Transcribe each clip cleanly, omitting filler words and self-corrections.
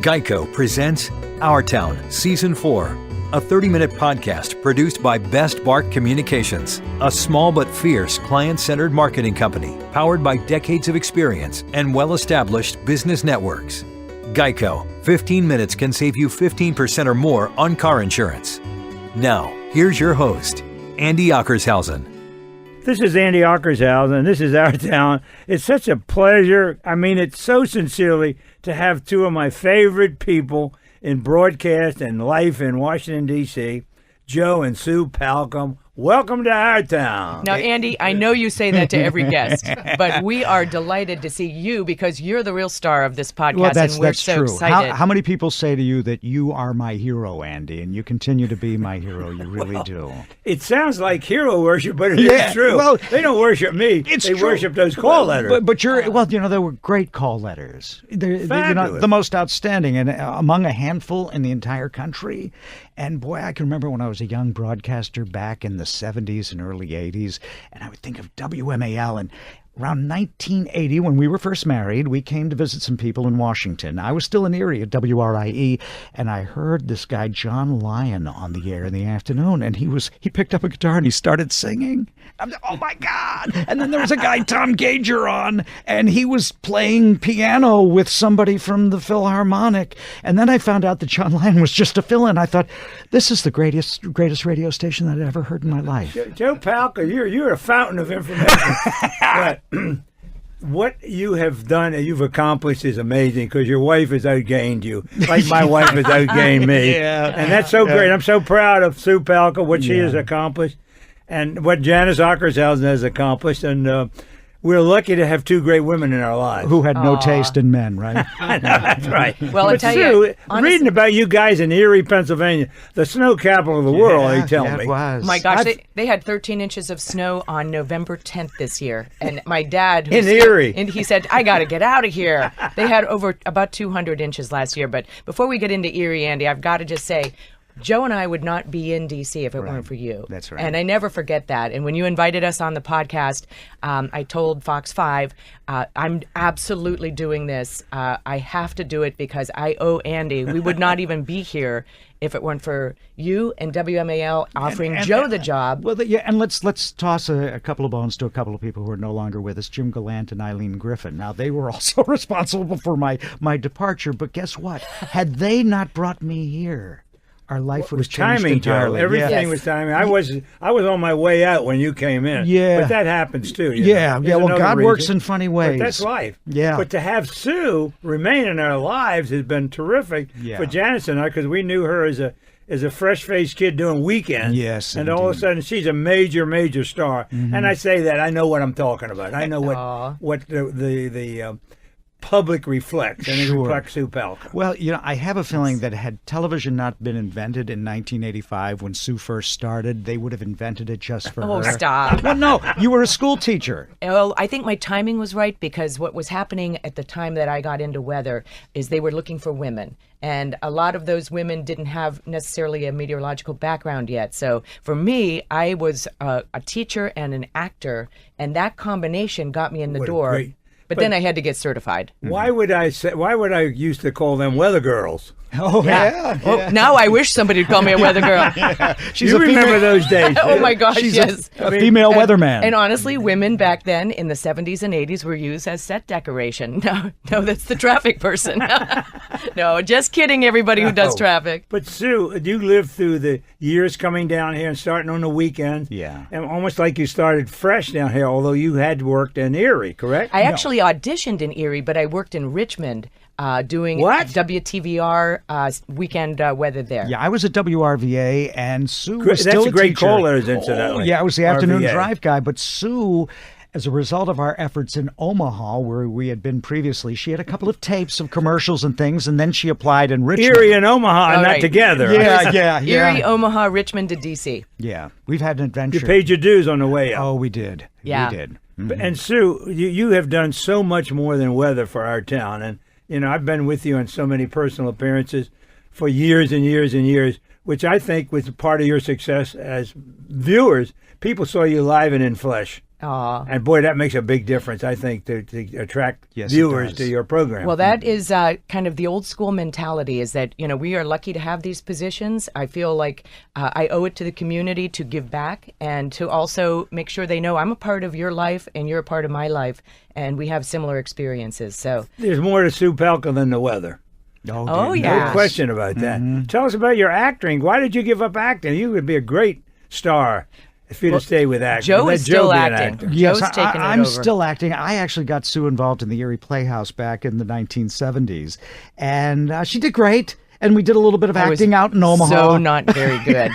Geico presents Our Town, Season 4, a 30-minute podcast produced by Best Bark Communications, a small but fierce client-centered marketing company powered by decades of experience and well-established business networks. Geico, 15 minutes can save you 15% or more on car insurance. Now, here's your host, Andy Ockershausen. This is Andy Ockershausen, and this is Our Town. It's such a pleasure, I mean it so sincerely, to have two of my favorite people in broadcast and life in Washington, D.C., Joe and Sue Palka. Welcome to Our Town. Now, Andy, I know you say that to every guest, but we are delighted to see you because you're the real star of this podcast, well, and we're so true. excited. How many people say to you that you are my hero, Andy, and you continue to be my hero? You really do. It sounds like hero worship, but it is true. Well, they don't worship me. They worship those call letters. But you're, there were great call letters. They're the most outstanding, and among a handful in the entire country. And boy, I can remember when I was a young broadcaster back in the 70s and early 80s, and I would think of WMAL. And around 1980, when we were first married, we came to visit some people in Washington. I was still in Erie at WRIE, and I heard this guy, John Lyon, on the air in the afternoon, and he picked up a guitar and he started singing. Oh my God! And then there was a guy, Tom Gager, on, and he was playing piano with somebody from the Philharmonic. And then I found out that John Lyon was just a fill-in. I thought, this is the greatest radio station that I'd ever heard in my life. Joe Palka, you're a fountain of information. But what you have done and you've accomplished is amazing because your wife has outgained you, like my wife has outgained me. Yeah. And that's so great. I'm so proud of Sue Palka, what she has accomplished, and what Janice Ockershausen has accomplished. And we're lucky to have two great women in our lives. Who had no taste in men, right? That's right. Well, but Sue, reading about you guys in Erie, Pennsylvania, the snow capital of the world, they tell me. It was. My gosh, they had 13 inches of snow on November 10th this year. And my dad... In Erie. And he said, I got to get out of here. They had about 200 inches last year. But before we get into Erie, Andy, I've got to just say... Joe and I would not be in D.C. if it weren't for you. That's right. And I never forget that. And when you invited us on the podcast, I told Fox 5, I'm absolutely doing this. I have to do it because I owe Andy. We would not even be here if it weren't for you and WMAL offering Joe the job. Well, and let's toss a couple of bones to a couple of people who are no longer with us, Jim Gallant and Eileen Griffin. Now, they were also responsible for my departure, but guess what? Had they not brought me here, our life would have changed entirely. Joe. Everything was timing. I was on my way out when you came in. Yeah. But that happens too. Well, God works in funny ways. But that's life. Yeah. But to have Sue remain in our lives has been terrific for Janice and I, because we knew her as a fresh-faced kid doing weekends. Yes, and all of a sudden she's a major star. Mm-hmm. And I say that I know what I'm talking about. I know what the public reflects, and it reflects Sue Palka. Well, I have a feeling that had television not been invented in 1985 when Sue first started, they would have invented it just for her. Oh, stop. Well, no, you were a school teacher. Well, I think my timing was right because what was happening at the time that I got into weather is they were looking for women. And a lot of those women didn't have necessarily a meteorological background yet. So for me, I was a teacher and an actor, and that combination got me in the door. But then I had to get certified. Why would I used to call them weather girls? Oh, yeah. Well, now I wish somebody would call me a weather girl. You remember those days. Oh, my gosh, yes. A female weatherman. And honestly, women back then in the 70s and 80s were used as set decoration. No, that's the traffic person. No, just kidding, everybody who does traffic. But Sue, you lived through the years coming down here and starting on the weekends. Yeah. And almost like you started fresh down here, although you had worked in Erie, correct? I actually auditioned in Erie, but I worked in Richmond. Doing WTVR weekend weather there. Yeah, I was at WRVA, and Sue was still a teacher. That's a great call letters, incidentally. Yeah, I was the afternoon drive guy, but Sue, as a result of our efforts in Omaha, where we had been previously, she had a couple of tapes of commercials and things, and then she applied in Richmond. Erie and Omaha are not together. Yeah. Erie, Omaha, Richmond to D.C. Yeah, we've had an adventure. You paid your dues on the way up. Oh, we did. Yeah. We did. Mm-hmm. And Sue, you have done so much more than weather for our town, and I've been with you on so many personal appearances for years and years and years, which I think was part of your success as viewers. People saw you live and in flesh. Aw. And boy, that makes a big difference, I think, to attract Yes, it viewers does. to your program. Well, that is kind of the old school mentality, is that, we are lucky to have these positions. I feel like I owe it to the community to give back and to also make sure they know I'm a part of your life and you're a part of my life, and we have similar experiences. So There's more to Sue Palka than the weather. Oh, No yeah. question about that. Tell us about your acting. Why did you give up acting? You would be a great star if you'd have stayed with acting. Joe Let is still be an acting. actor. Yes, Joe's taken it I'm over. still acting. I actually got Sue involved in the Erie Playhouse back in the 1970s, and she did great. And we did a little bit of I was acting out in Omaha. So not very good.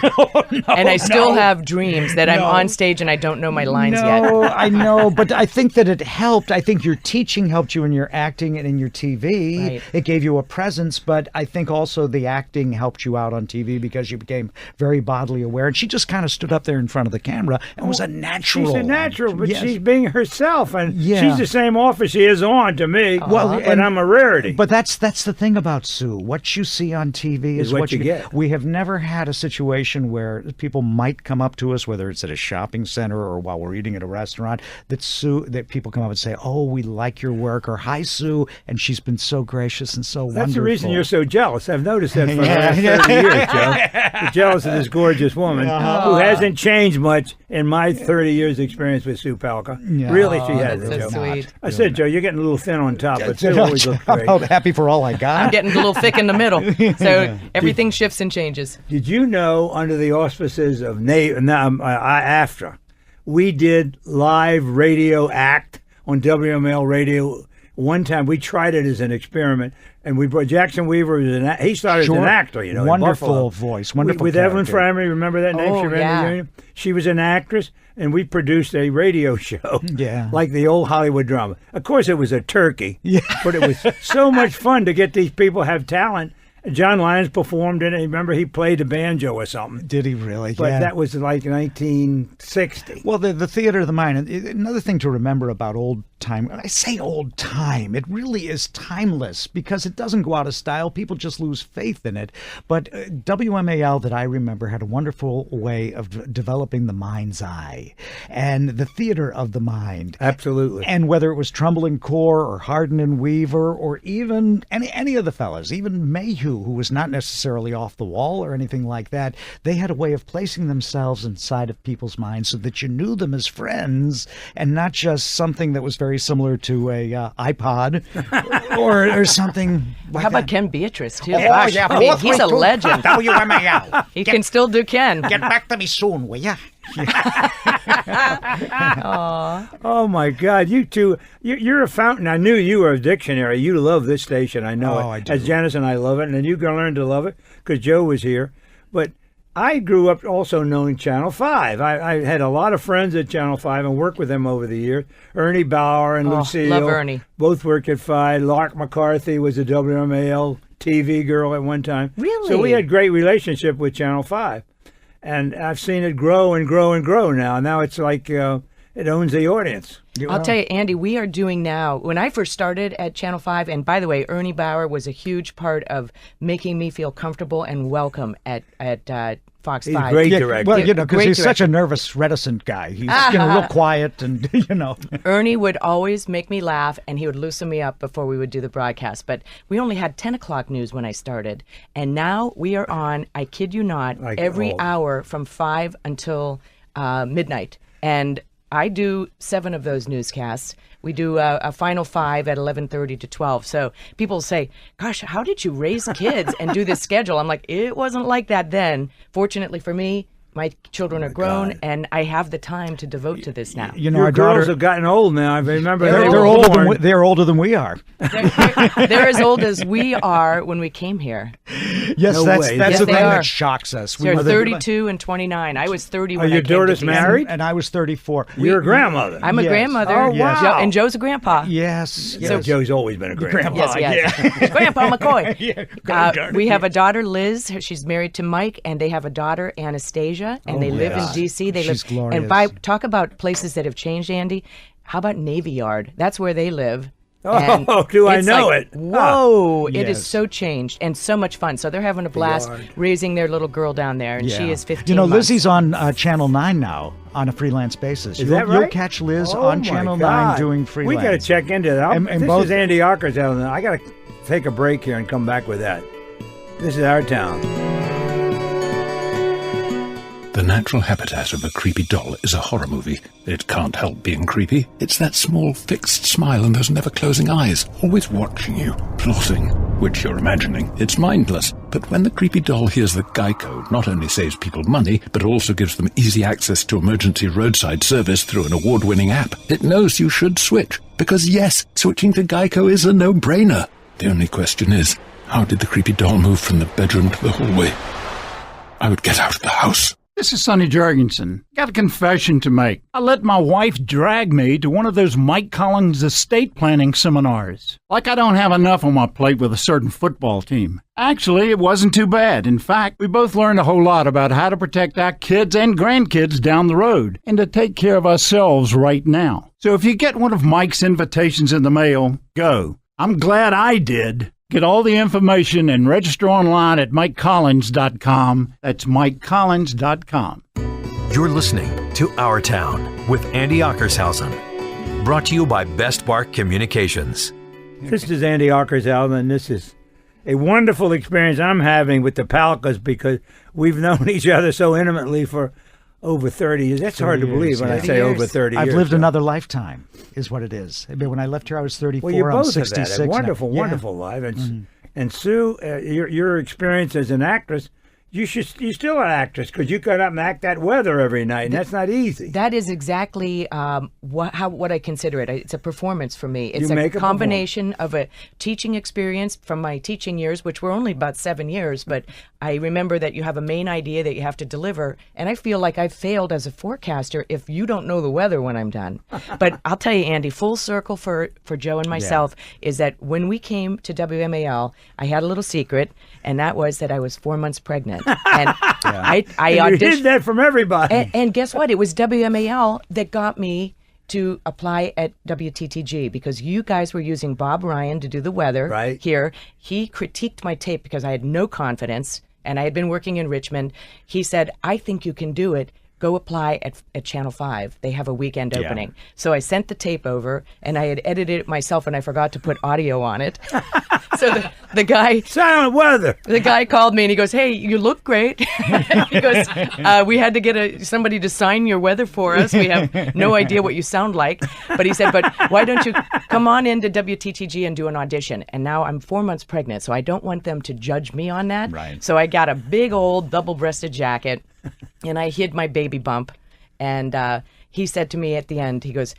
And I still have dreams that I'm No. on stage and I don't know my lines yet. No, I know, but I think that it helped. I think your teaching helped you in your acting and in your TV. Right. It gave you a presence, but I think also the acting helped you out on TV because you became very bodily aware. And she just kind of stood up there in front of the camera and was a natural. She's a natural, but Yes. she's being herself, and Yeah. she's the same office she is on to me. Well, but and- I'm a rarity. But that's the thing about Sue. What you see on TV is what you get. We have never had a situation where people might come up to us, whether it's at a shopping center or while we're eating at a restaurant, that people come up and say, "Oh, we like your work," or "Hi, Sue," and she's been so gracious and so wonderful. That's the reason you're so jealous. I've noticed that for the Yeah. last 30 years, Joe. You're jealous of this gorgeous woman who hasn't changed much in my 30 years experience with Sue Palka. Yeah. Really, she hasn't, That's so Joe. sweet. I said, Joe, you're getting a little thin on top, but Sue always looks great. I'm happy for all I got. I'm getting a little thick in the middle. So everything shifts and changes. Did you know, under the auspices of AFTRA, we did live radio act on WMAL radio one time? We tried it as an experiment, and we brought Jackson Weaver. He started as an actor, in Wonderful Buffalo. voice, wonderful with Evelyn character. Frymer. Remember that name? Oh, She ran yeah. the union. She was an actress, and we produced a radio show, Yeah. like the old Hollywood drama. Of course, it was a turkey, but it was so much fun to get these people have talent. John Lyons performed in it. Remember, he played the banjo or something. Did he really? But Yeah. that was like 1960. Well, the theater of the mind. Another thing to remember about old time. I say old time. It really is timeless because it doesn't go out of style. People just lose faith in it. But WMAL, that I remember, had a wonderful way of developing the mind's eye and the theater of the mind. Absolutely. And whether it was Trumbull and Core or Hardin and Weaver or even any of the fellas, even Mayhew, who was not necessarily off the wall or anything like that, they had a way of placing themselves inside of people's minds so that you knew them as friends and not just something that was very similar to a iPod or something like How about that. Ken Beatrice, too? Oh, Gosh, yeah, I mean, he's a legend. WMAL. He can still do Ken. Get back to me soon, will ya? Oh, my God. You two, you're a fountain. I knew you were a dictionary. You love this station. I know Oh, it. I do. As Janice and I love it. And then you're going to learn to love it because Joe was here. But I grew up also knowing Channel 5. I had a lot of friends at Channel 5 and worked with them over the years. Ernie Bauer and Lucille. love Ernie. Both worked at 5. Lark McCarthy was a WMAL TV girl at one time. Really? So we had great relationship with Channel 5. And I've seen it grow and grow and grow now. Now it's like it owns the audience. I'll tell you, Andy, we are doing now, when I first started at Channel 5, and by the way, Ernie Bauer was a huge part of making me feel comfortable and welcome at Fox He's 5. a great Yeah, director. well, because Great he's such director. a nervous, reticent guy. He's real quiet and, Ernie would always make me laugh, and he would loosen me up before we would do the broadcast. But we only had 10 o'clock news when I started. And now we are on, I kid you not, Like every all- hour from 5 until midnight. And I do 7 of those newscasts. We do a final 5 at 11:30 to 12. So people say, gosh, how did you raise kids and do this schedule? I'm like, it wasn't like that then. Fortunately for me, my children are grown, and I have the time to devote to this now. you know, Your our girls daughter, have gotten old now. I remember They're they they're were older than born. they're older than we are. They're as old as we are when we came here. Yes, No that's way. that's Yes, the they thing are. that shocks us. They're were 32 and 29. I was 30 when Are I your came to daughters DC. married? and I was 34. You're a grandmother. I'm a Yes. grandmother. Oh, wow. Joe, and Joe's a grandpa. Yes. Yeah, yes. Joe's always been a grandpa. Yes. Grandpa McCoy. Yeah, We have a daughter, Liz. She's married to Mike, and they have a daughter, Anastasia, and they live in yes. D.C. They She's live, glorious. talk about places that have changed, Andy. How about Navy Yard? That's where they live. And do I it's know like, it? Whoa, it is Yes. so changed and so much fun. So they're having a blast yard. raising their little girl down there, and she is 15 You know, months. Lizzie's on Channel 9 now on a freelance basis. Is that right? You'll catch Liz Oh, on my Channel God. 9 doing freelance. We got to check into that. And This both- is Andy Ocker's house. I got to take a break here and come back with that. This is Our Town. The natural habitat of a creepy doll is a horror movie. It can't help being creepy. It's that small fixed smile and those never-closing eyes, always watching you, plotting, which you're imagining. It's mindless. But when the creepy doll hears that Geico not only saves people money, but also gives them easy access to emergency roadside service through an award-winning app, it knows you should switch. Because yes, switching to Geico is a no-brainer. The only question is, how did the creepy doll move from the bedroom to the hallway? I would get out of the house. This is Sonny Jorgensen. Got a confession to make. I let my wife drag me to one of those Mike Collins estate planning seminars. Like I don't have enough on my plate with a certain football team. Actually, it wasn't too bad. In fact, we both learned a whole lot about how to protect our kids and grandkids down the road and to take care of ourselves right now. So if you get one of Mike's invitations in the mail, go. I'm glad I did. Get all the information and register online at MikeCollins.com. That's MikeCollins.com. You're listening to Our Town with Andy Ockershausen. Brought to you by Best Bark Communications. This is Andy Ockershausen, and this is a wonderful experience I'm having with the Palkas because we've known each other so intimately for over 30 years. That's hard to believe when I 30 say years. over 30 years. I've lived so. another lifetime, is what it is. I mean, when I left here, I was 34. Well, you I'm both have 66 had a now. wonderful, Yeah. wonderful life. And Sue, your experience as an actress, you're still an actress because you got up and act that weather every night, and that's not easy. That is exactly what I consider it. It's a performance for me. It's You make a a combination of a teaching experience from my teaching years, which were only about 7 years, but I remember that you have a main idea that you have to deliver, and I feel like I've failed as a forecaster if you don't know the weather when I'm done. But I'll tell you, Andy, full circle for Joe and myself is that when we came to WMAL, I had a little secret, and that was that I was 4 months pregnant. And I You auditioned. hid that from everybody. And guess what? It was WMAL that got me to apply at WTTG because you guys were using Bob Ryan to do the weather Right. here. He critiqued my tape because I had no confidence and I had been working in Richmond. He said, I think you can do it. Go apply at Channel 5. They have a weekend opening. So I sent the tape over, and I had edited it myself, and I forgot to put audio on it. So the guy... Silent weather. The guy called me and he goes, "Hey, you look great." He goes, "We had to get somebody to sign your weather for us. We have no idea what you sound like." But he said, "But why don't you come on into WTTG and do an audition?" And now I'm 4 months pregnant, so I don't want them to judge me on that. Right. So I got a big old double-breasted jacket, and I hid my baby bump. And he said to me at the end, he goes,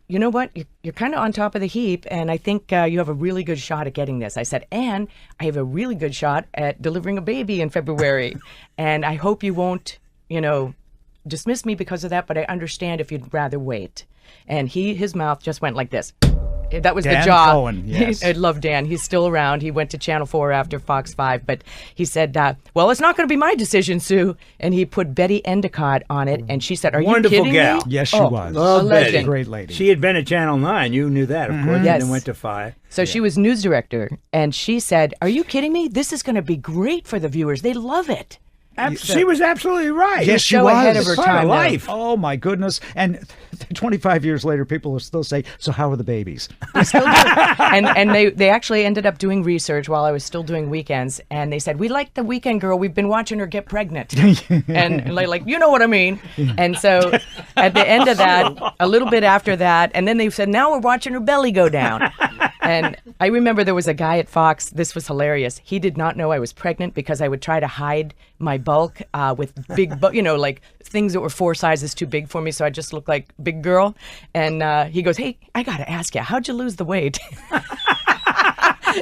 "You know what? You're kind of on top of the heap, and I think you have a really good shot at getting this." I said, "And I have a really good shot at delivering a baby in February, and I hope you won't, dismiss me because of that, but I understand if you'd rather wait." And his mouth just went like this. That was Dan the jaw. Cohen, yes. I love Dan. He's still around. He went to Channel 4 after Fox 5, but he said, "Well, it's not going to be my decision, Sue." And he put Betty Endicott on it, and she said, "Are Wonderful you kidding gal. me?" Yes, she Oh, was. Love a Betty. legend. Great lady. She had been at Channel 9. You knew that, of course, Yes. and then went to 5. So she was news director, and she said, "Are you kidding me? This is going to be great for the viewers. They love it." She was absolutely right. Yes, she so was. ahead of her Part of time. life. Oh, my goodness. And 25 years later, people will still say, "So how are the babies?" Still do. And they actually ended up doing research while I was still doing weekends, and they said, "We like the weekend girl. We've been watching her get pregnant." And like, you know what I mean. And so at the end of that, a little bit after that, and then they said, "Now we're watching her belly go down." And I remember there was a guy at Fox. This was hilarious. He did not know I was pregnant because I would try to hide my bulk with big, like things that were 4 sizes too big for me. So I just looked like big girl. And he goes, "Hey, I got to ask you, how'd you lose the weight?"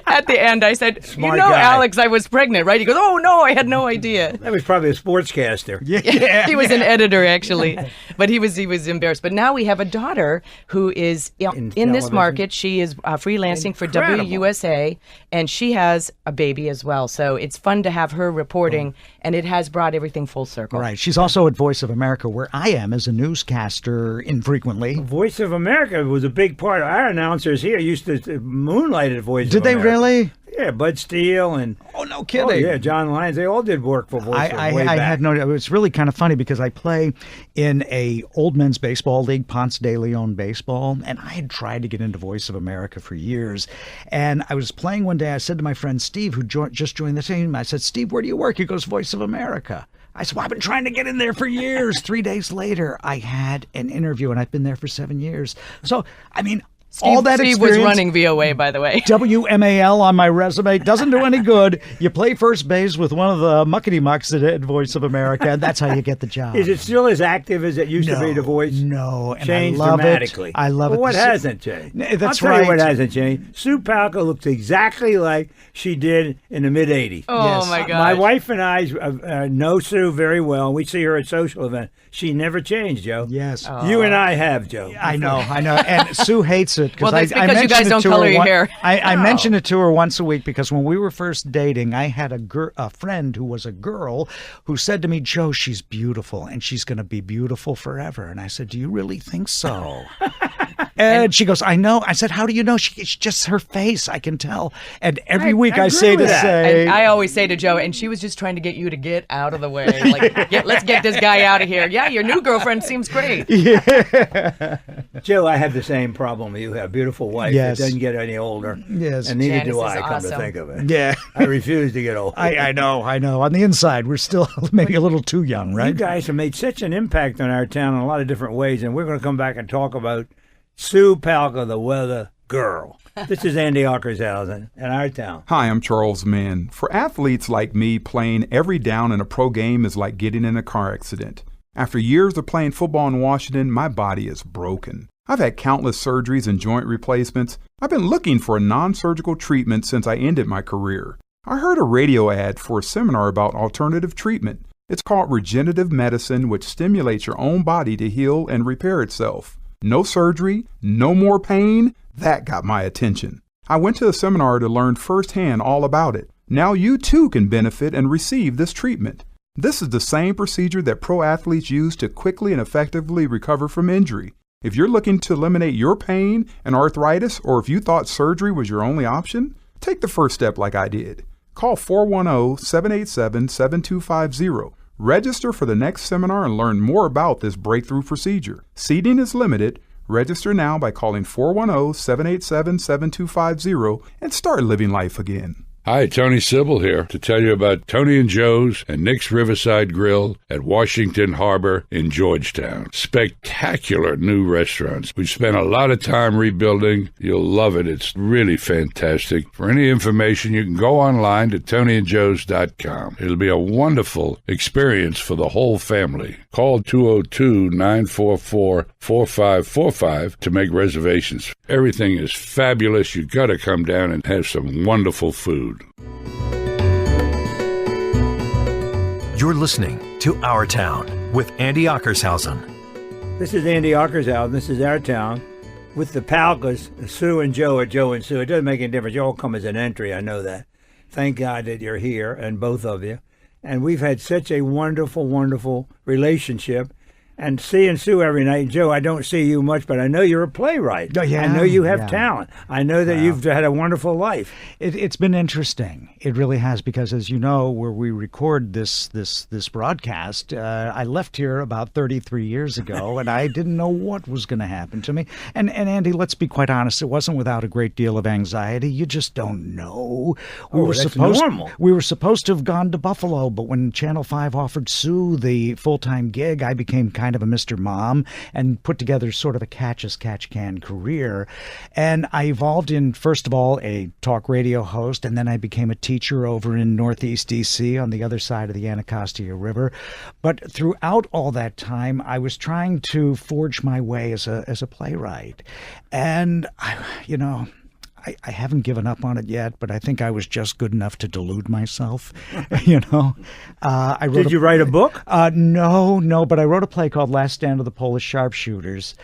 At the end, I said, Smart "You know, guy. Alex, I was pregnant, right?" He goes, "Oh, no, I had no idea." That was probably a sportscaster. Yeah. He was an editor, actually, but he was embarrassed. But now we have a daughter who is in this television. market. She is freelancing for Incredible. WUSA, and she has a baby as well. So it's fun to have her reporting and it has brought everything full circle. Right. She's also at Voice of America, where I am as a newscaster infrequently. Voice of America was a big part. Our announcers here used to moonlight at Voice of Did they America. really? Yeah, Bud Steele and Oh, no kidding. oh, yeah, John Lyons. They all did work for Voice of I back. had no. It's really kind of funny because I play in a old men's baseball league, Ponce de Leon baseball, and I had tried to get into Voice of America for years. And I was playing one day. I said to my friend Steve, who just joined the team, I said, "Steve, where do you work?" He goes, "Voice of America." I said, "Well, I've been trying to get in there for years." 3 days later, I had an interview, and I've been there for 7 years. So, I mean, all that Steve experience, was running VOA, by the way. WMAL on my resume doesn't do any good. You play first base with one of the muckety mucks at Voice of America, and that's how you get the job. Is it still as active as it used to be, The Voice? No, and Changed I love dramatically. it. I love well, it. What hasn't changed? That's I'll tell right. you what hasn't changed. Sue Palka looks exactly like she did in the mid-'80s. Oh, Yes. my gosh. My wife and I know Sue very well. We see her at social events. She never changed, Joe. Yes. You and I have, Joe. I know. And Sue hates it. Well, that's I because you guys mentioned it don't to color her your hair. I mentioned it to her once a week because when we were first dating, I had a friend who was a girl who said to me, "Joe, she's beautiful and she's going to be beautiful forever." And I said, "Do you really think so?" And she goes, "I know." I said, "How do you know?" It's just her face. I can tell. And every week I agree say with to that. say, And I always say to Joe, and she was just trying to get you to get out of the way. Like, let's get this guy out of here. Yeah, your new girlfriend seems great. Joe, I have the same problem you have. Beautiful wife Yes. that doesn't get any older. Yes. And neither Janice do is I, come to awesome. think of it. yeah. I refuse to get old. I know. On the inside, we're still maybe a little too young, You right? guys have made such an impact on our town in a lot of different ways, and we're going to come back and talk about Sue Palka, the weather girl. This is Andy Ockershausen in our town. Hi, I'm Charles Mann. For athletes like me, playing every down in a pro game is like getting in a car accident. After years of playing football in Washington, my body is broken. I've had countless surgeries and joint replacements. I've been looking for a non-surgical treatment since I ended my career. I heard a radio ad for a seminar about alternative treatment. It's called regenerative medicine, which stimulates your own body to heal and repair itself. No surgery, no more pain. That got my attention. I went to the seminar to learn firsthand all about it. Now you too can benefit and receive this treatment. This is the same procedure that pro athletes use to quickly and effectively recover from injury. If you're looking to eliminate your pain and arthritis, or if you thought surgery was your only option, take the first step like I did. Call 410-787-7250. Register for the next seminar and learn more about this breakthrough procedure. Seating is limited. Register now by calling 410-787-7250 and start living life again. Hi, Tony Sybil here to tell you about Tony and Joe's and Nick's Riverside Grill at Washington Harbor in Georgetown. Spectacular new restaurants. We've spent a lot of time rebuilding. You'll love it. It's really fantastic. For any information, you can go online to tonyandjoes.com. It'll be a wonderful experience for the whole family. Call 202-944-4545 to make reservations. Everything is fabulous. You've got to come down and have some wonderful food. You're listening to Our Town with Andy Ockershausen. This is Andy Ockershausen. This is our town with the Palkas, Sue and Joe, or Joe and Sue. It doesn't make any difference. You all come as an entry. I know that. Thank God that you're here, and both of you. And we've had such a wonderful, wonderful relationship. And seeing Sue every night, Joe, I don't see you much, but I know you're a playwright. Oh, yeah, I know you have yeah. talent. I know that you've had a wonderful life. It's been interesting. It really has, because as you know, where we record this broadcast, I left here about 33 years ago, and I didn't know what was going to happen to me. And Andy, let's be quite honest, it wasn't without a great deal of anxiety. You just don't know. That's normal. We were supposed to have gone to Buffalo, but when Channel 5 offered Sue the full-time gig, I became kind of a Mr. Mom and put together sort of a catch-as-catch-can career. And I evolved in, first of all, a talk radio host, and then I became a teacher over in Northeast D.C. on the other side of the Anacostia River. But throughout all that time, I was trying to forge my way as a playwright. And, I haven't given up on it yet, but I think I was just good enough to delude myself. You know, Did you write a book? No, but I wrote a play called Last Stand of the Polish Sharpshooters.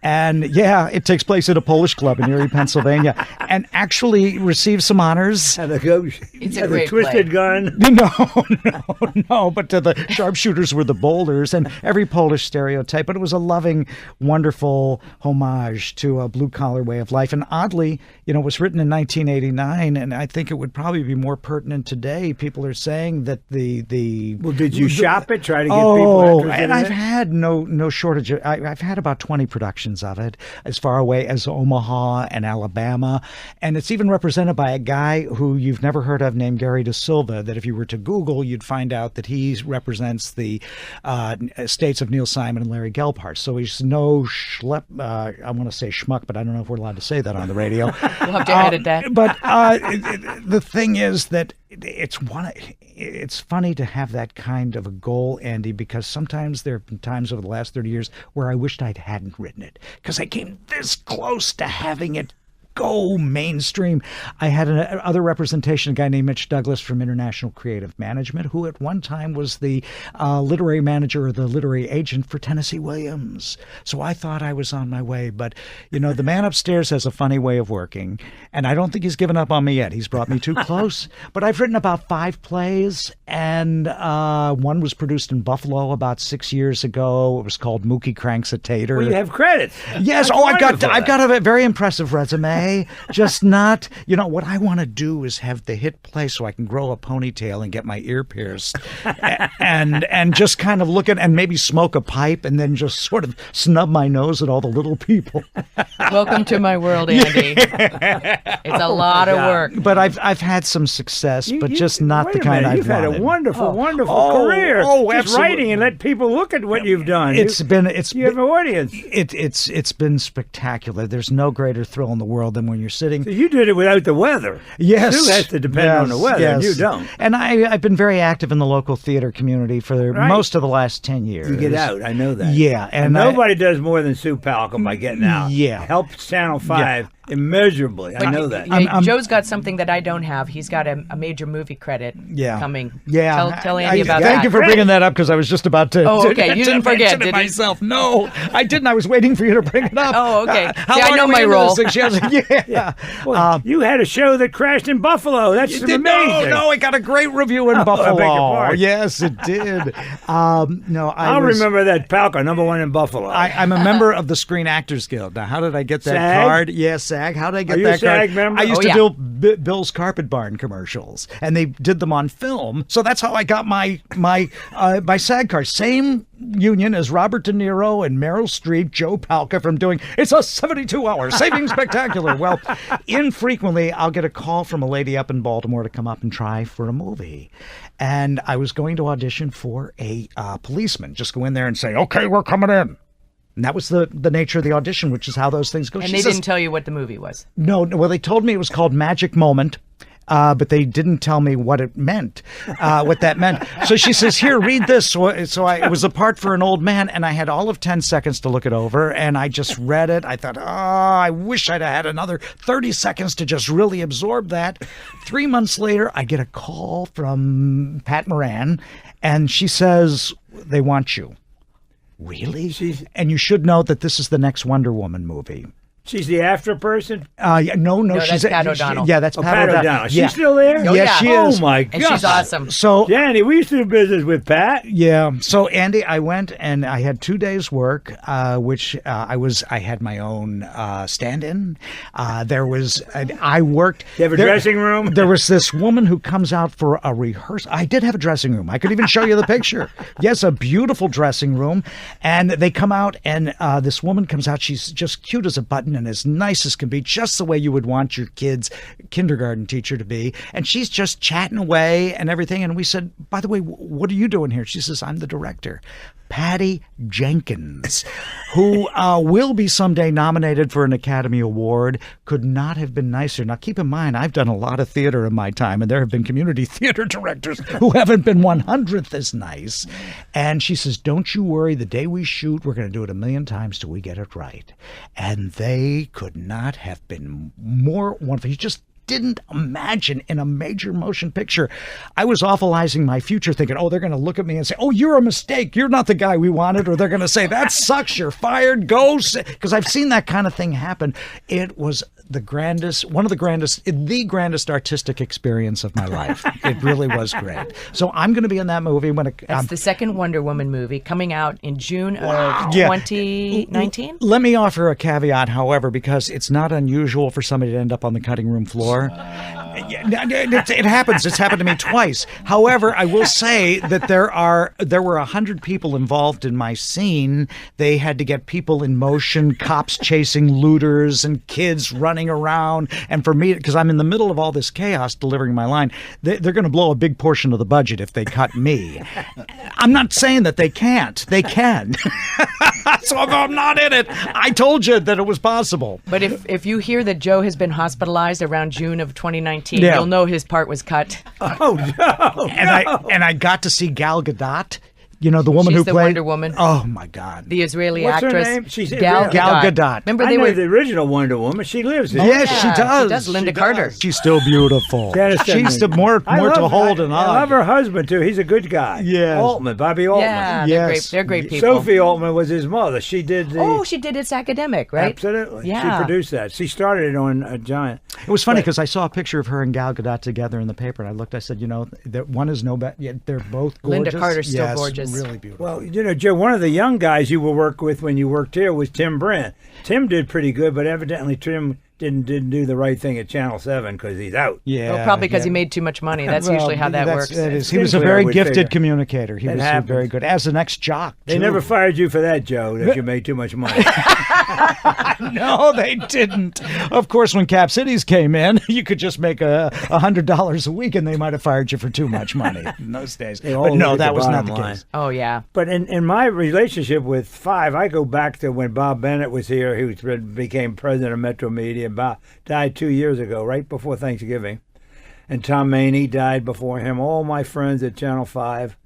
And yeah, it takes place at a Polish club in Erie, Pennsylvania, and actually received some honors. It's a great twisted gun. No, but the sharpshooters were the boulders and every Polish stereotype. But it was a loving, wonderful homage to a blue-collar way of life. And oddly, you know, it was written in 1989, and I think it would probably be more pertinent today. People are saying that Well, did you shop it? Try to get people interested in I've it? had no shortage. I've had about 20 productions of it, as far away as Omaha and Alabama. And it's even represented by a guy who you've never heard of named Gary Da Silva, that if you were to Google, you'd find out that he represents the estates of Neil Simon and Larry Gelbart. So he's no schlep, I want to say schmuck, but I don't know if we're allowed to say that on the radio. We'll have to edit that. But the thing is that it's funny to have that kind of a goal, Andy, because sometimes there have been times over the last 30 years where I wished I hadn't written it because I came this close to having it go mainstream. I had another representation, a guy named Mitch Douglas from International Creative Management, who at one time was the literary manager or the literary agent for Tennessee Williams. So I thought I was on my way. But, you know, the man upstairs has a funny way of working, and I don't think he's given up on me yet. He's brought me too close. But I've written about 5 plays, and one was produced in Buffalo about 6 years ago. It was called Mookie Cranks a Tater. Well, you have credits. Yes. That's I've got a very impressive resume. Just not, you know, what I want to do is have the hit play so I can grow a ponytail and get my ear pierced and just kind of look at and maybe smoke a pipe and then just sort of snub my nose at all the little people. Welcome to my world, Andy. It's a lot of work. But I've had some success, but just not the kind I've You've had wanted. a wonderful career. Oh, just absolutely. writing and let people look at what you've done. You have an audience. It's been spectacular. There's no greater thrill in the world than when you're sitting. So you did it without the weather. Yes. Sue has to depend on the weather, and you don't. And I've been very active in the local theater community for most of the last 10 years. You get out. I know that. Yeah. And nobody does more than Sue Palka by getting out. Yeah. Helps Channel 5 immeasurably. I know that. Joe's got something that I don't have. He's got a major movie credit coming. Yeah. Tell Andy about that. Thank you for bringing that up because I was just about to. Oh, okay. You didn't forget, mention it did you? myself. No, I didn't. I was waiting for you to bring it up. Oh, okay. How See, I long know are we my into role. this thing? Yeah. Well, you had a show that crashed in Buffalo. That's amazing. No, it got a great review in Buffalo. I beg your pardon. Yes, it did. I'll remember that Palka, #1 in Buffalo. I'm a member of the Screen Actors Guild. Now, how did I get that SAG? card? Yeah, SAG. How did I get Are you that a SAG card? member? I used Oh, to yeah. do Bill's Carpet Barn commercials, and they did them on film. So that's how I got my SAG card. Same union as Robert De Niro and Meryl Streep, Joe Palka from doing It's a 72-hour saving spectacular. Well, infrequently I'll get a call from a lady up in Baltimore to come up and try for a movie. And I was going to audition for a policeman. Just go in there and say, okay, we're coming in. And that was the nature of the audition, which is how those things go. And they didn't tell you what the movie was. No, well, they told me it was called Magic Moment. But they didn't tell me what it meant, what that meant. So she says, here, read this. It was a part for an old man, and I had all of 10 seconds to look it over, and I just read it. I thought, I wish I'd had another 30 seconds to just really absorb that. 3 months later, I get a call from Pat Moran, and she says, they want you. Really? And you should know that this is the next Wonder Woman movie. She's the after person? No, that's Pat O'Donnell. That's Pat O'Donnell. Yeah. She's still there? Oh, Yes, yeah. she is. Oh, my And God. she's awesome. So, Danny, we used to do business with Pat. yeah. So, Andy, I went and I had 2 days' work, which I had my own stand-in. I worked. You have a dressing room? There was this woman who comes out for a rehearsal. I did have a dressing room. I could even show you the picture. Yes, a beautiful dressing room. And they come out, and this woman comes out. She's just cute as a button and as nice as can be, just the way you would want your kid's kindergarten teacher to be. And she's just chatting away and everything. And we said, by the way, what are you doing here? She says, I'm the director. Patty Jenkins, who will be someday nominated for an Academy Award. Could not have been nicer. Now, keep in mind, I've done a lot of theater in my time, and there have been community theater directors who haven't been 100th as nice. And she says, don't you worry, the day we shoot, we're going to do it 1,000,000 times till we get it right. And they could not have been more wonderful. You just didn't imagine in a major motion picture. I was awfulizing my future thinking, oh, they're going to look at me and say, oh, you're a mistake. You're not the guy we wanted. Or they're going to say, that sucks. You're fired. Go. Because I've seen that kind of thing happen. It was the grandest artistic experience of my life. It really was great. So I'm going to be in that movie. That's the second Wonder Woman movie coming out in June of 2019. Let me offer a caveat, however, because it's not unusual for somebody to end up on the cutting room floor. It happens. It's happened to me twice. However, I will say that there were 100 people involved in my scene. They had to get people in motion, cops chasing looters and kids running around. And for me, because I'm in the middle of all this chaos delivering my line, they're going to blow a big portion of the budget if they cut me. I'm not saying that they can't. They can. So if I'm not in it, I told you that it was possible. But if you hear that Joe has been hospitalized around June of 2019, you'll know his part was cut. Oh, no. And I got to see Gal Gadot. You know, the woman who the played Wonder Woman. Oh my God, the Israeli What's actress. her name? She's Gal Gadot. Remember I they know were the original Wonder Woman. She lives there. Yes, she does. She does. Linda Carter. She's still beautiful. She's She's more to hold and I on. love her husband too. He's a good guy. Yes. Altman, Bobby Altman. Yeah, Yes. they're great people. Sophie Altman was his mother. She did the. Oh, she did It's Academic, right? Absolutely. Yeah. She produced that. She started it on a Giant. It was funny because I saw a picture of her and Gal Gadot together in the paper, and I looked. I said, you know, that one is no better. Yeah, they're both gorgeous. Linda Carter's still Yes, gorgeous. really beautiful. Well, you know, Joe, one of the young guys you will work with when you worked here was Tim Brent. Tim did pretty good, but evidently Tim didn't do the right thing at Channel 7 because he's out. Yeah, Well, probably because he made too much money. That's usually how that works. That is. He It's was a clear, I very would gifted figure. communicator. He That was happens. very good. As an ex-jock, They too. never fired you for that, Joe, that you made too much money. No, they didn't. Of course, when Cap Cities came in, you could just make $100 a week, and they might have fired you for too much money in those days. They all But no, look at that the was not bottom the line. case. Oh, yeah. But in my relationship with Five, I go back to when Bob Bennett was here. He became president of Metro Media. Bob died 2 years ago, right before Thanksgiving. And Tom Maney died before him. All my friends at Channel 5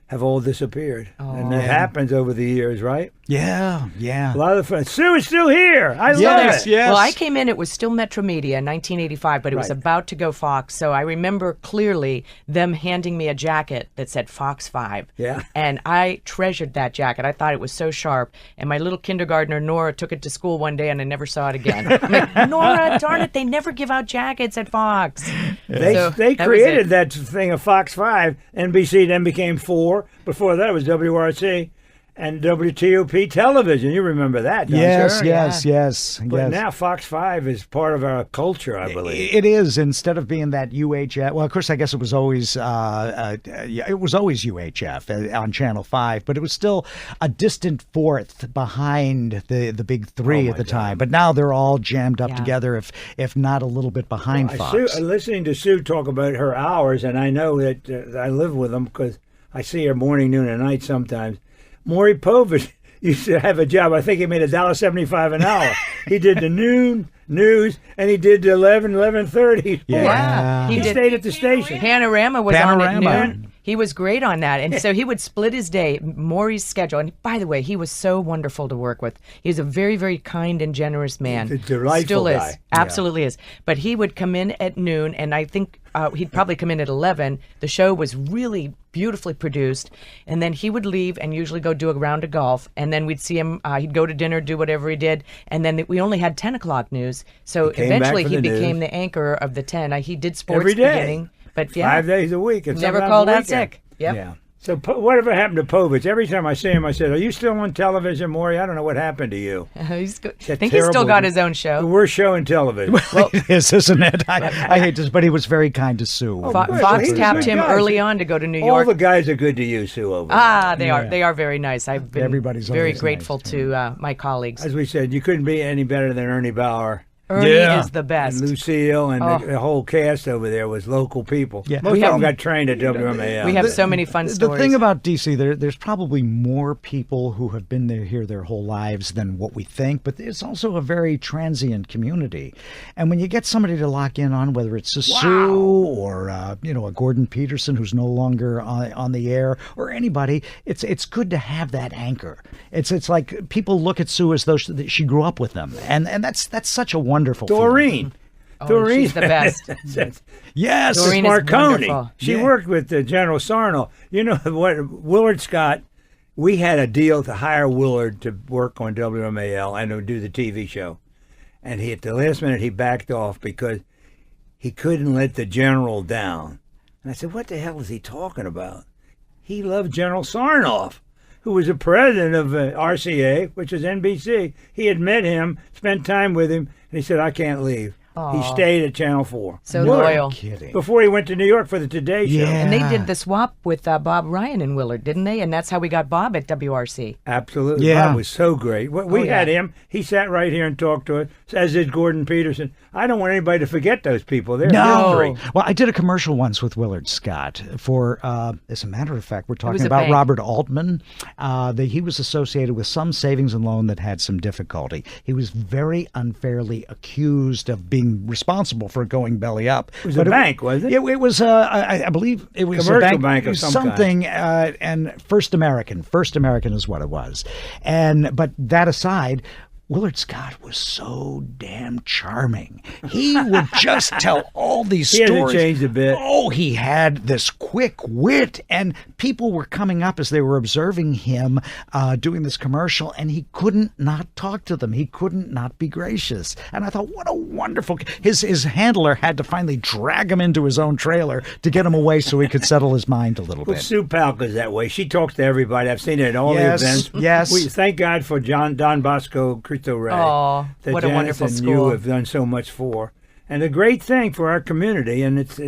have all disappeared. And that happens over the years, right? Yeah, yeah. A lot of the friends. Sue is still here. I love Yes, it. yes. Well, I came in, it was still Metro Media in 1985, but it was Right. about to go Fox. So I remember clearly them handing me a jacket that said Fox 5. Yeah. And I treasured that jacket. I thought it was so sharp. And my little kindergartner, Nora, took it to school one day and I never saw it again. I'm like, Nora, darn it, they never give out jackets at Fox. They So they that was created it. that thing of Fox 5. NBC then became 4. Before that, it was WRC and WTOP television. You remember that, don't Yes, you? yes. But now Fox 5 is part of our culture, I believe. It is, instead of being that UHF. Well, of course, I guess it was always UHF on Channel 5, but it was still a distant fourth behind the big three at the time. But now they're all jammed up together, if not a little bit behind Fox. Listening to Sue talk about her hours, and I know that I live with them because I see her morning, noon, and night sometimes. Maury Povich used to have a job. I think he made $1.75 an hour. He did the noon news, and he did the 11:30. Yeah. He stayed at the station. Panorama was on at Panorama. noon. He was great on that. And so he would split his day, Maury's schedule. And by the way, he was so wonderful to work with. He's a very, very kind and generous man. He's a delightful Still is. guy. Absolutely is. But he would come in at noon, and I think he'd probably come in at 11. The show was really beautifully produced. And then he would leave and usually go do a round of golf. And then we'd see him, he'd go to dinner, do whatever he did. And then we only had 10 o'clock news. So He came back eventually for he the became news. the anchor of the 10. He did sports Every day. beginning. But yeah, 5 days a week. And never sometimes called a out weekend. sick. Yep. Yeah. So whatever happened to Povich? Every time I see him, I said, "Are you still on television, Maury? I don't know what happened to you." He's good. I That think he's still terrible- got his own The show. worst show in television. It is, isn't it? I hate this, but he was very kind to Sue. course. Fox He's a tapped good him guy. early on to go to New All York. the guys are good to you, Sue. Over there. They are. They are very nice. I've been Everybody's very always grateful nice, to my colleagues. As we said, you couldn't be any better than Ernie Bauer. Ernie Yeah. is the best. And Lucille and Oh. the whole cast over there was local people. Yeah. Most We of have- them got trained at WMAL. We have so many fun The stories. thing about DC, there's probably more people who have been here their whole lives than what we think, but it's also a very transient community. And when you get somebody to lock in on, whether it's a Sue or a Gordon Peterson who's no longer on the air, or anybody, it's good to have that anchor. It's like people look at Sue as though she grew up with them, and that's such a wonderful Doreen. Doreen. she's the best. Yes, Doreen is Marconi. wonderful. She Yeah. worked with General Sarnoff. You know what? Willard Scott, we had a deal to hire Willard to work on WMAL and to do the TV show. And at the last minute, he backed off because he couldn't let the general down. And I said, what the hell is he talking about? He loved General Sarnoff, who was the president of RCA, which is NBC. He had met him, spent time with him, and he said, I can't leave. He stayed at Channel 4. So Willard, loyal. kidding. before he went to New York for the Today Show. Yeah. And they did the swap with Bob Ryan and Willard, didn't they? And that's how we got Bob at WRC. Absolutely. Yeah. Bob was so great. We yeah. had him. He sat right here and talked to us, as did Gordon Peterson. I don't want anybody to forget those people. They're history. Well, I did a commercial once with Willard Scott for, as a matter of fact, we're was talking a about bank. Robert Altman. He was associated with some savings and loan that had some difficulty. He was very unfairly accused of being responsible for it going belly up. It was a bank, was it? It was, I believe it was Commercial a bank of some kind. something, and First American is what it was. But that aside, Willard Scott was so damn charming. He would just tell all these He hasn't stories. changed a bit. Oh, he had this quick wit, and people were coming up as they were observing him doing this commercial, and he couldn't not talk to them. He couldn't not be gracious. And I thought, what a wonderful... His handler had to finally drag him into his own trailer to get him away so he could settle his mind a little Well, bit. Sue Palka's that way. She talks to everybody. I've seen it at all Yes, the events. yes. We thank God for Don Bosco, Cristo Ray. Oh, that what a Janice wonderful and school. you have done so much for. And a great thing for our community. And it's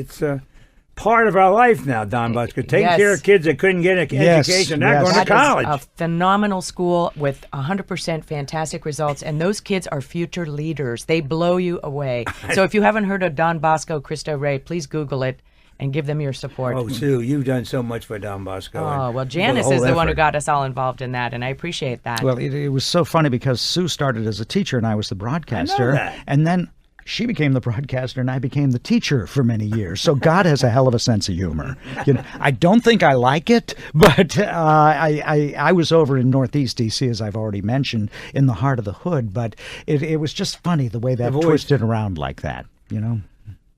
part of our life now, Don Bosco. Taking Yes. care of kids that couldn't get an Yes, education, not yes. going That to is college. a phenomenal school with 100% fantastic results, and those kids are future leaders. They blow you away. So if you haven't heard of Don Bosco, Cristo Ray, please Google it and give them your support. Oh, Sue, you've done so much for Don Bosco. Oh, and well, for Janice whole is the one who effort. got us all involved in that, and I appreciate that. Well, it was so funny because Sue started as a teacher and I was the broadcaster. that. And then she became the broadcaster and I became the teacher for many years. So God has a hell of a sense of humor. I don't think I like it, but I was over in Northeast DC, as I've already mentioned, in the heart of the hood. But it was just funny the way that I've always- twisted around like that,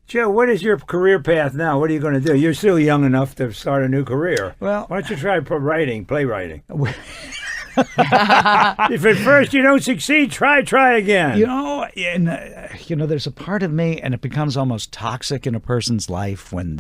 Joe, what is your career path now? What are you going to do? You're still young enough to start a new career. Well- why don't you try playwriting? If at first you don't succeed, try again. There's a part of me, and it becomes almost toxic in a person's life when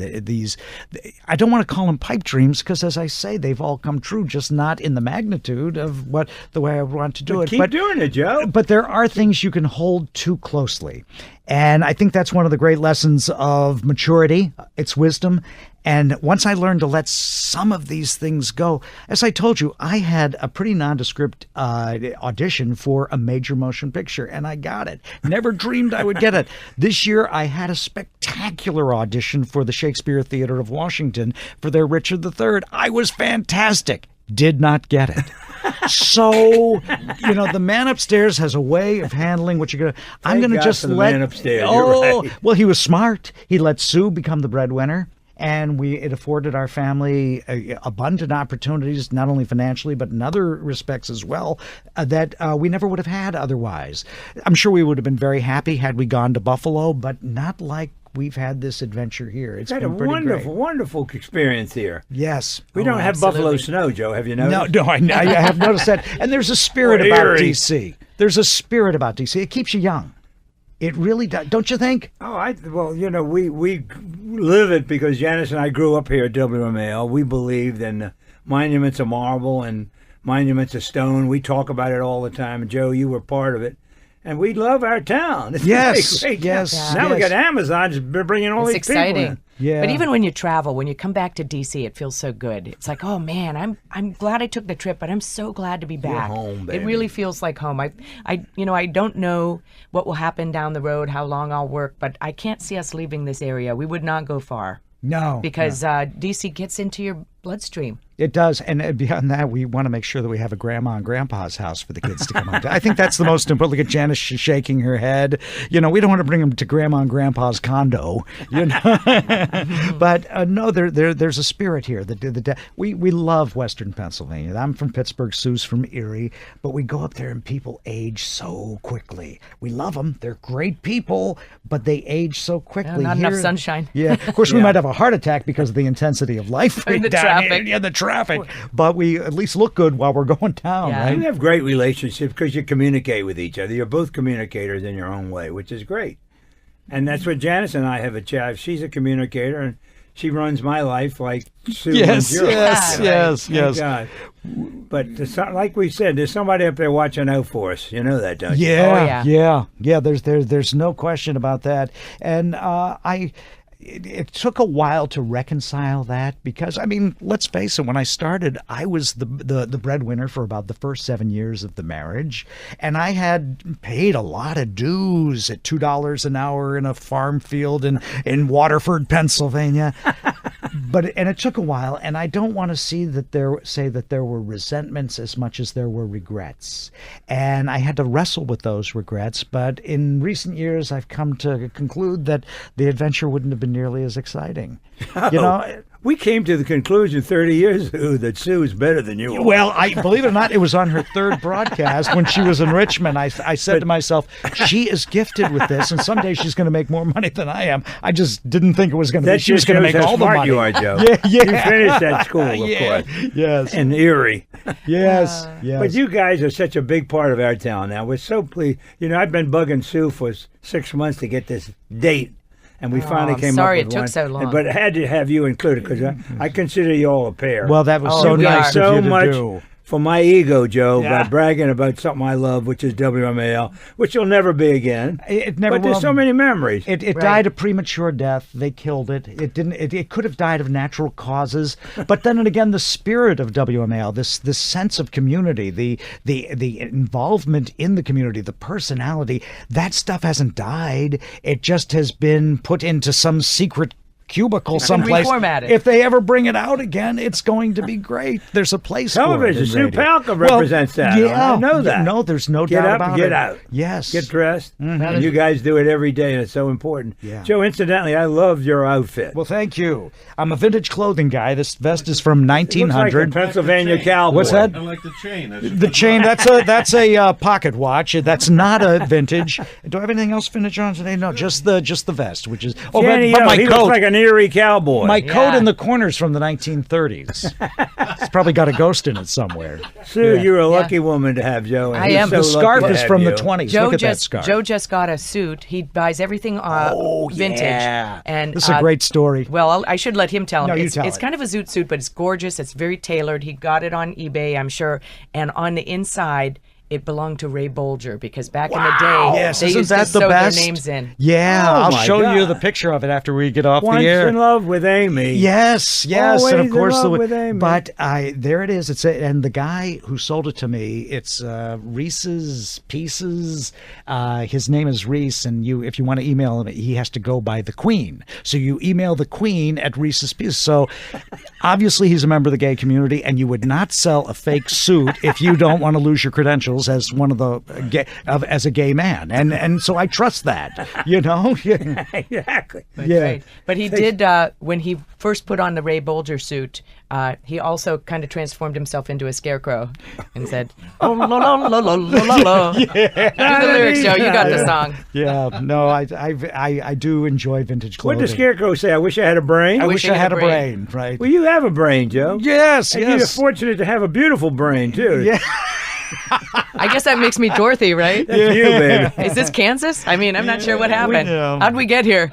I don't want to call them pipe dreams because, as I say, they've all come true, just not in the magnitude of the way I want to do it. Keep doing it, Joe. But there are things you can hold too closely. And I think that's one of the great lessons of maturity. It's wisdom. And once I learned to let some of these things go, as I told you, I had a pretty nondescript audition for a major motion picture, and I got it. Never dreamed I would get it. This year, I had a spectacular audition for the Shakespeare Theatre of Washington for their Richard III. I was fantastic. Did not get it. So, the man upstairs has a way of handling what you're going to... I'm going to God just for the let... man upstairs, you're right. Well, he was smart. He let Sue become the breadwinner. And it afforded our family abundant opportunities, not only financially, but in other respects as well, that we never would have had otherwise. I'm sure we would have been very happy had we gone to Buffalo, but not like we've had this adventure here. It's Had been a pretty wonderful, great. wonderful experience here. Yes. We don't have absolutely. Buffalo snow, Joe. Have you noticed? No, I have noticed that. And there's a spirit Or about eerie. DC. There's a spirit about DC. It keeps you young. It really does. Don't you think? Oh, we live it because Janice and I grew up here at WMAL. We believed in monuments of marble and monuments of stone. We talk about it all the time. And Joe, you were part of it. And we love our town. It's Yes, a great yes, town. Now we yes. got Amazon just bringing all It's these people exciting. in. Yeah. But even when you travel, when you come back to DC, it feels so good. It's like, oh man, I'm glad I took the trip, but I'm so glad to be back. home, baby. It really feels like home. I don't know what will happen down the road, how long I'll work, but I can't see us leaving this area. We would not go far. No. Because DC gets into your bloodstream. It does. And beyond that, we want to make sure that we have a grandma and grandpa's house for the kids to come home to. I think that's the most important. Look at Janice shaking her head. We don't want to bring them to grandma and grandpa's condo. But no, there's a spirit here. We love Western Pennsylvania. I'm from Pittsburgh. Sue's from Erie. But we go up there and people age so quickly. We love them. They're great people, but they age so quickly. Not enough sunshine. Yeah. Of course, we might have a heart attack because of the intensity of life right the down traffic. here. Yeah, the traffic. But we at least look good while we're going down, Yeah. right? You have great relationships because you communicate with each other. You're both communicators in your own way, which is great. And that's what Janice and I have a chat. She's a communicator, and she runs my life like Sue Yes, runs yours. yes. Thank God. But like we said, there's somebody up there watching out for us. You know that, don't you? Yeah. There's no question about that. And it took a while to reconcile that because, let's face it, when I started, I was the breadwinner for about the first 7 years of the marriage, and I had paid a lot of dues at $2 an hour in a farm field in Waterford, Pennsylvania. And it took a while, and I don't want to say that there were resentments as much as there were regrets. And I had to wrestle with those regrets, but in recent years, I've come to conclude that the adventure wouldn't have been nearly as exciting. We came to the conclusion 30 years ago that Sue is better than you are. Well, I believe it or not, it was on her third broadcast when she was in Richmond. I said to myself, she is gifted with this, and someday she's going to make more money than I am. I just didn't think it was going to be. She was going to make all the money. You are, Joe. Yeah. You finished that school, of course. Yes. In Erie. Yes. But you guys are such a big part of our town now. We're so pleased. I've been bugging Sue for 6 months to get this date. And we finally came up with one. Sorry it took so long. But I had to have you included because I consider you all a pair. Well, that was so nice so of you to much do. For my ego, Joe, by bragging about something I love, which is WMAL, which will never be again. It never But there's will. so many memories. It died a premature death. They killed it. It didn't. It could have died of natural causes. But then again, the spirit of WMAL, this sense of community, the involvement in the community, the personality, that stuff hasn't died. It just has been put into some secret cubicle someplace. Reformatted. If they ever bring it out again, it's going to be great. There's a place Television. for it. Sue Palka represents that. Yeah, I know that. No, there's no Get doubt up about and it. get out. Yes. Get dressed. And you guys do it every day, and it's so important. Yeah. Joe, incidentally, I love your outfit. Well, thank you. I'm a vintage clothing guy. This vest is from 1900. Looks like a Pennsylvania cowboy. What's that? I like the chain. The chain, that's a pocket watch. That's not a vintage. Do I have anything else vintage on today? No, just the vest, which is Jenny, but my he coat. looks like an Erie cowboy. My coat in the corner's from the 1930s. It's probably got a ghost in it somewhere. Sue, you're a lucky woman to have, Joe. And I he's am. so The scarf lucky to is have from the you. 20s. Joe Look at that scarf. Joe just got a suit. He buys everything vintage. Yeah. And This is a great story. Well, I should let him tell him. No, you it's tell it's it. kind of a zoot suit, but it's gorgeous. It's very tailored. He got it on eBay, I'm sure. And on the inside, it belonged to Ray Bolger because back in the day, Yes, they isn't used that to the sew best? their names in. Yeah, Oh, I'll my show you God. the picture of it after we get off Once the air. in love with Amy. Yes, Always and of in course love with Amy. But there it is. And the guy who sold it to me, it's Reese's Pieces. His name is Reese, and if you want to email him, he has to go by the Queen. So you email the Queen at Reese's Pieces. So obviously he's a member of the gay community, and you would not sell a fake suit if you don't want to lose your credentials as one of the as a gay man, and so I trust that, Exactly. Yeah. Right. But he did, when he first put on the Ray Bolger suit, he also kind of transformed himself into a scarecrow and said, oh, la, la, la, la, la, la. Do the lyrics, Joe. You got the song. Yeah, no, I do enjoy vintage What clothing. did the Scarecrow say? I wish I had a brain. I wish I had a brain, right? Well, you have a brain, Joe. Yes, And you're yes. fortunate to have a beautiful brain, too. Yeah. I guess that makes me Dorothy, right? That's you, baby. Is this Kansas? I mean, I'm not sure what happened. Yeah. How'd we get here?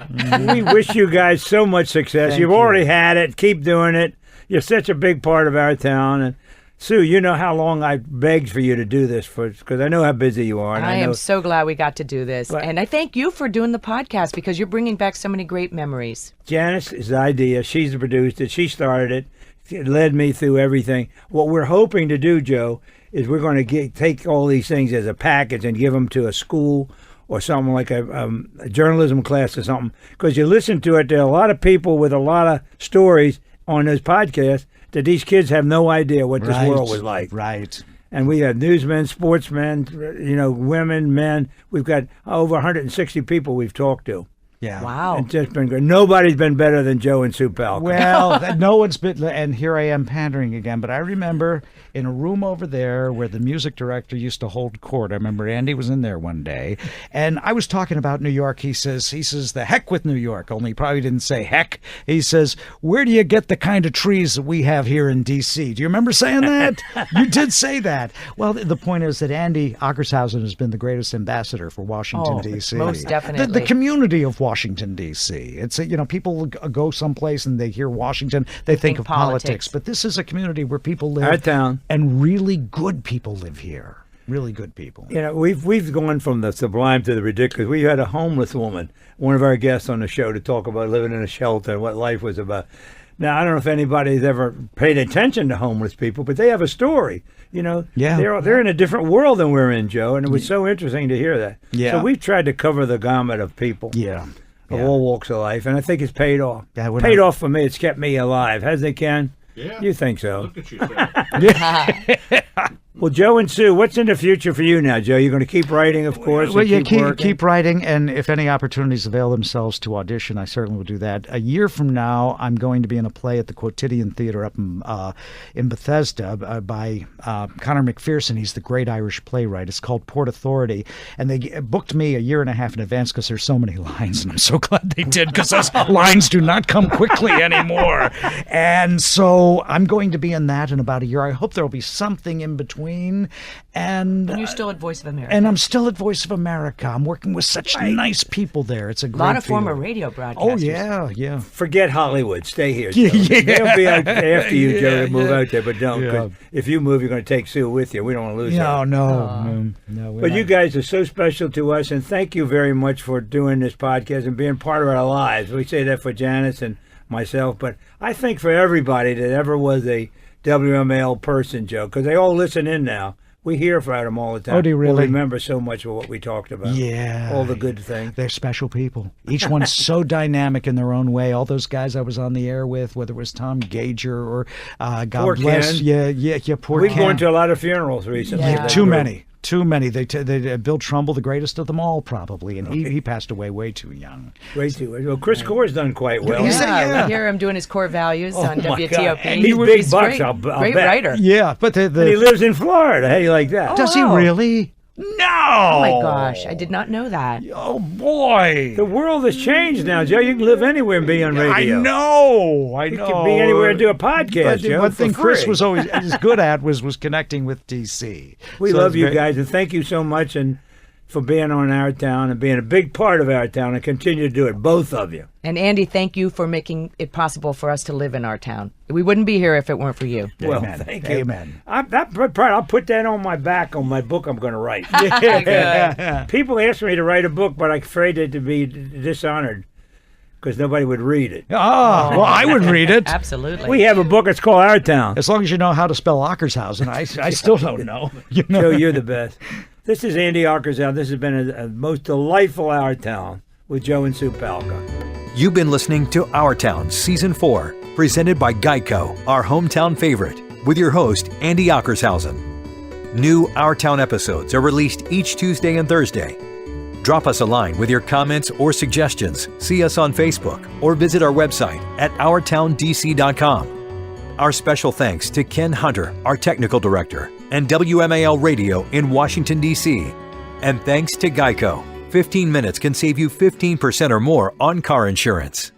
We wish you guys so much success. Thank You've you. already had it. Keep doing it. You're such a big part of our town. And Sue, you know how long I begged for you to do this because I know how busy you are. And I know, am so glad we got to do this. And I thank you for doing the podcast because you're bringing back so many great memories. Janice is the idea. She's produced it. She started it. It led me through everything. What we're hoping to do, Joe, is we're going to take all these things as a package and give them to a school or something like a journalism class or something. Because you listen to it, there are a lot of people with a lot of stories on those podcasts that these kids have no idea what this world was like. Right. And we have newsmen, sportsmen, women, men. We've got over 160 people we've talked to. Yeah. Wow. It's just been good. Nobody's been better than Joe and Sue Palka. Well, no one's been, and here I am pandering again, but I remember in a room over there where the music director used to hold court. I remember Andy was in there one day, and I was talking about New York. He says, the heck with New York, only he probably didn't say heck. He says, where do you get the kind of trees that we have here in D.C.? Do you remember saying that? You did say that. Well, the point is that Andy Ockershausen has been the greatest ambassador for Washington, D.C. Most definitely. The community of Washington, D.C. It's, people go someplace and they hear Washington, they think of politics. But this is a community where people live. Our town. And really good people live here. Really good people. We've gone from the sublime to the ridiculous. We had a homeless woman, one of our guests on the show, to talk about living in a shelter and what life was about. Now, I don't know if anybody's ever paid attention to homeless people, but they have a story. Yeah. They're in a different world than we're in, Joe, and it was so interesting to hear that. Yeah. So we've tried to cover the gamut of people. Yeah. Of all walks of life, and I think it's paid off. Yeah, paid off for me. It's kept me alive. Has it, Ken? Yeah. You think so? Look at you. Well, Joe and Sue, what's in the future for you now, Joe? You're going to keep writing, of course. Well, and keep writing, and if any opportunities avail themselves to audition, I certainly will do that. A year from now, I'm going to be in a play at the Quotidian Theatre up in Bethesda by Conor McPherson. He's the great Irish playwright. It's called Port Authority, and they booked me a year and a half in advance because there's so many lines, and I'm so glad they did because those lines do not come quickly anymore. And so I'm going to be in that in about a year. I hope there will be something in between. And you're still at Voice of America. And I'm still at Voice of America. I'm working with such nice people there. It's a great lot of feeling. former radio broadcasters. Oh, yeah. Forget Hollywood. Stay here, Joe. They'll be out after you, Joe, to move out there, but don't. Because if you move, you're going to take Sue with you. We don't want to lose her. No. But you guys are so special to us, and thank you very much for doing this podcast and being part of our lives. We say that for Janice and myself, but I think for everybody that ever was a WMAL person, Joe, because they all listen in now. We hear about them all the time. Oh, do you really? We'll remember so much of what we talked about. Yeah. All the good things. They're special people. Each one's so dynamic in their own way. All those guys I was on the air with, whether it was Tom Gager or God poor bless. Ken. Yeah, poor We've Ken. gone to a lot of funerals recently. Yeah. Too many. They Bill Trumble, the greatest of them all, probably, and he passed away way too young. Way too. Well, Chris Core's done quite well. I hear him doing his core values on my WTOP. God. And he's big bucks, I'll great bet. writer. Yeah, but And he lives in Florida. How do you like that? does he really? No! Oh my gosh, I did not know that. Oh boy! The world has changed now, Joe. You can live anywhere and be on radio. I know. You can be anywhere and do a podcast, Joe. One thing for Chris free. was always good at was connecting with DC. We So love it's you very- guys, and thank you so much and for being on Our Town and being a big part of Our Town, and continue to do it, both of you. And Andy, thank you for making it possible for us to live in our town. We wouldn't be here if it weren't for you. Well, Amen. thank you. Amen. I'll put that on my back on my book I'm going to write. Good. People ask me to write a book, but I'm afraid it to be dishonored because nobody would read it. Oh, well, I would read it. Absolutely. We have a book. It's called Our Town. As long as you know how to spell Ockershausen. I still don't know. You know? Joe, you're the best. This is Andy Ockershausen. This has been a most delightful Our Town with Joe and Sue Palka. You've been listening to Our Town Season 4, presented by Geico, our hometown favorite, with your host, Andy Ockershausen. New Our Town episodes are released each Tuesday and Thursday. Drop us a line with your comments or suggestions. See us on Facebook or visit our website at OurTownDC.com. Our special thanks to Ken Hunter, our technical director, and WMAL Radio in Washington, D.C. And thanks to Geico. 15 minutes can save you 15% or more on car insurance.